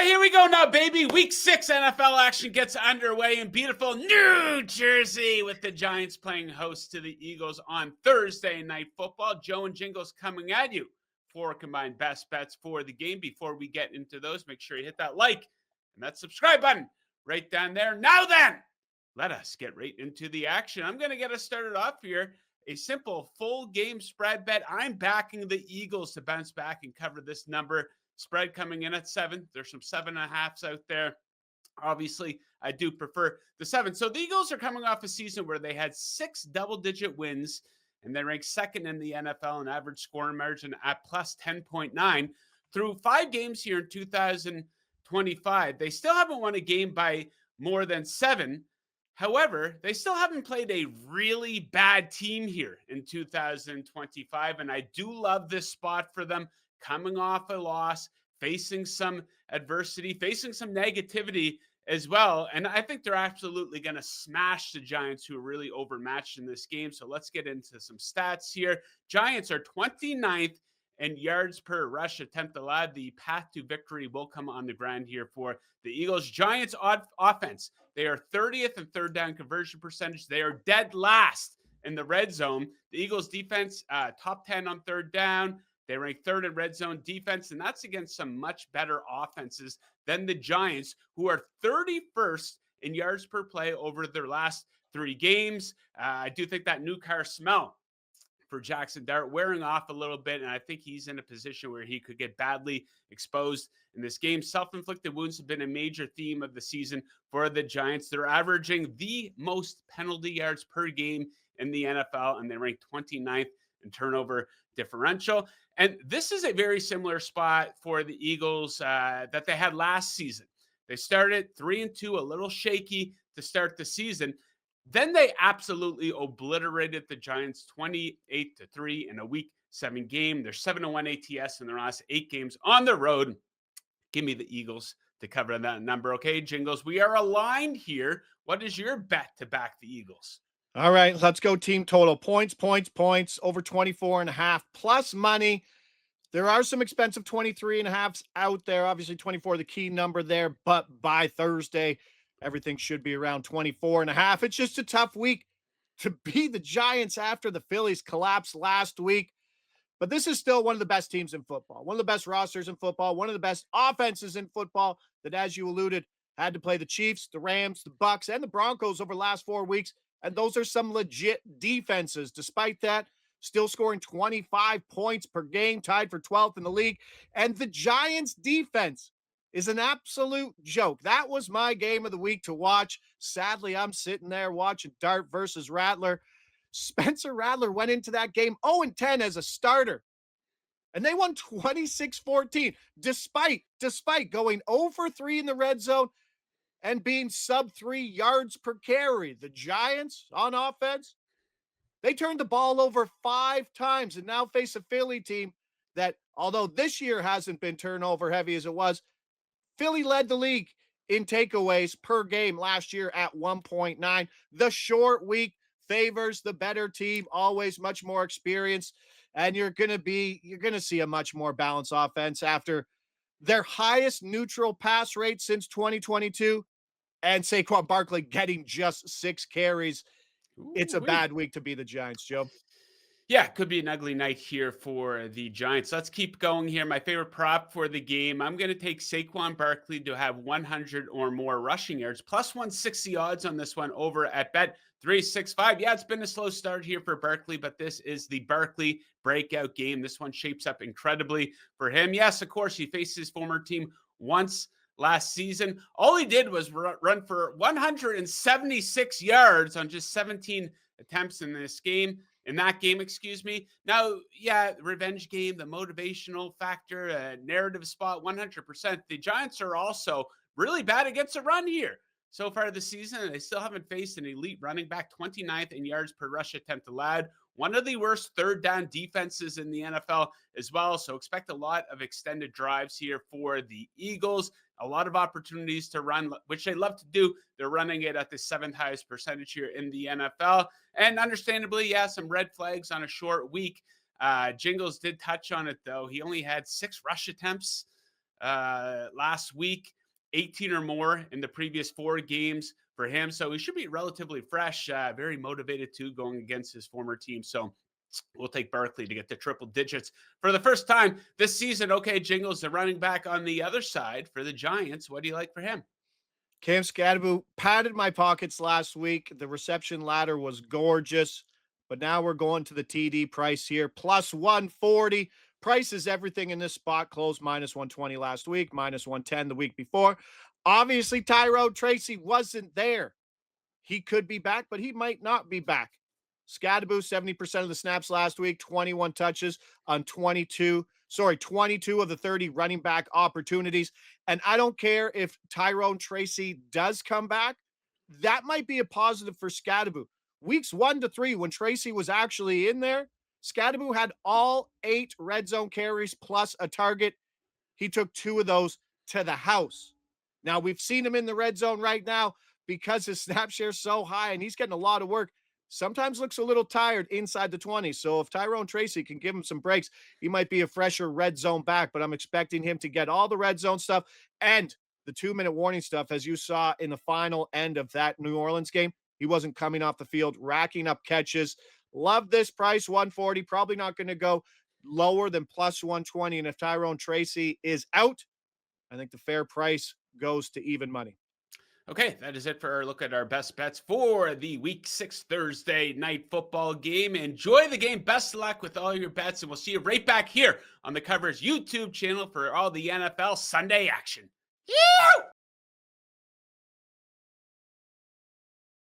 Here we go now, baby. Week 6 NFL action gets underway in beautiful New Jersey with the Giants playing host to the Eagles on Thursday Night Football. Joe and Jingles coming at you for combined best bets for the game. Before we get into those, make sure you hit that like and that subscribe button right down there. Now then, let us get right into the action. I'm going to get us started off here. A simple full game spread bet. I'm backing the Eagles to bounce back and cover this number. Spread coming in at 7. There's some 7.5s out there. Obviously, I do prefer the 7. So the Eagles are coming off a season where they had 6 double-digit wins, and they ranked second in the NFL in average scoring margin at plus 10.9. Through 5 games here in 2025, they still haven't won a game by more than 7. However, they still haven't played a really bad team here in 2025, and I do love this spot for them. Coming off a loss, facing some adversity, facing some negativity as well. And I think they're absolutely going to smash the Giants, who are really overmatched in this game. So let's get into some stats here. Giants are 29th in yards per rush attempt allowed. The path to victory will come on the ground here for the Eagles. Giants offense, they are 30th in third down conversion percentage. They are dead last in the red zone. The Eagles defense, top 10 on third down. They rank 3rd in red zone defense, and that's against some much better offenses than the Giants, who are 31st in yards per play over their last 3 games. I do think that new car smell for Jackson Dart wearing off a little bit, and I think he's in a position where he could get badly exposed in this game. Self-inflicted wounds have been a major theme of the season for the Giants. They're averaging the most penalty yards per game in the NFL, and they rank 29th in turnover differential. And this is a very similar spot for the Eagles that they had last season. They started 3-2, a little shaky to start the season. Then they absolutely obliterated the Giants 28-3 in a week 7 game. They're 7-1 ATS in their last 8 games on the road. Give me the Eagles to cover that number. Okay, Jingles, we are aligned here. What is your bet to back the Eagles? All right, let's go team total. Points, over 24.5 plus money. There are some expensive 23.5s out there. Obviously, 24 the key number there, but by Thursday, everything should be around 24.5. It's just a tough week to be the Giants after the Phillies collapsed last week. But this is still one of the best teams in football, one of the best rosters in football, one of the best offenses in football that, as you alluded, had to play the Chiefs, the Rams, the Bucks, and the Broncos over the last 4 weeks. And those are some legit defenses. Despite that, still scoring 25 points per game, tied for 12th in the league. And the Giants defense is an absolute joke. That was my game of the week to watch. Sadly, I'm sitting there watching Dart versus Rattler. Spencer Rattler went into that game 0-10 as a starter. And they won 26-14, despite going 0-3 in the red zone and being sub 3 yards per carry. The Giants on offense, they turned the ball over 5 times and now face a Philly team that, although this year hasn't been turnover heavy as it was, Philly led the league in takeaways per game last year at 1.9. The short week favors the better team, always much more experienced, and you're going to see a much more balanced offense after their highest neutral pass rate since 2022. And Saquon Barkley getting just 6 carries. It's a bad week to be the Giants, Joe. Yeah, could be an ugly night here for the Giants. Let's keep going here. My favorite prop for the game, I'm going to take Saquon Barkley to have 100 or more rushing yards, plus 160 odds on this one over at Bet365. Yeah, it's been a slow start here for Barkley, but this is the Barkley breakout game. This one shapes up incredibly for him. Yes, of course, he faced his former team once last season. All he did was run for 176 yards on just 17 attempts in that game, excuse me. Now, yeah, revenge game, the motivational factor, narrative spot, 100%. The Giants are also really bad against the run here. So far this season, they still haven't faced an elite running back, 29th in yards per rush attempt allowed. One of the worst third down defenses in the NFL as well. So expect a lot of extended drives here for the Eagles. A lot of opportunities to run, which they love to do. They're running it at the 7th highest percentage here in the NFL. And understandably, yeah, some red flags on a short week. Jingles did touch on it, though. He only had 6 rush attempts last week, 18 or more in the previous 4 games for him. So he should be relatively fresh, very motivated too, going against his former team. So we'll take Barkley to get to triple digits for the first time this season. Okay, Jingles, the running back on the other side for the Giants. What do you like for him? Cam Skattebo padded my pockets last week. The reception ladder was gorgeous, but now we're going to the TD price here, plus 140. Price is everything in this spot. Closed minus 120 last week, minus 110 the week before. Obviously, Tyrone Tracy wasn't there. He could be back, but he might not be back. Skattebo, 70% of the snaps last week, 21 touches on 22 of the 30 running back opportunities. And I don't care if Tyrone Tracy does come back. That might be a positive for Skattebo. Weeks 1 to 3, when Tracy was actually in there, Skattebo had all 8 red zone carries plus a target. He took 2 of those to the house. Now, we've seen him in the red zone right now because his snap share is so high and he's getting a lot of work. Sometimes looks a little tired inside the 20. So if Tyrone Tracy can give him some breaks, he might be a fresher red zone back, but I'm expecting him to get all the red zone stuff and the 2-minute warning stuff, as you saw in the final end of that New Orleans game. He wasn't coming off the field, racking up catches. Love this price, 140. Probably not going to go lower than plus 120. And if Tyrone Tracy is out, I think the fair price goes to even money. Okay, that is it for our look at our best bets for the Week 6 Thursday night football game. Enjoy the game. Best of luck with all your bets, and we'll see you right back here on the Coverage YouTube channel for all the NFL Sunday action.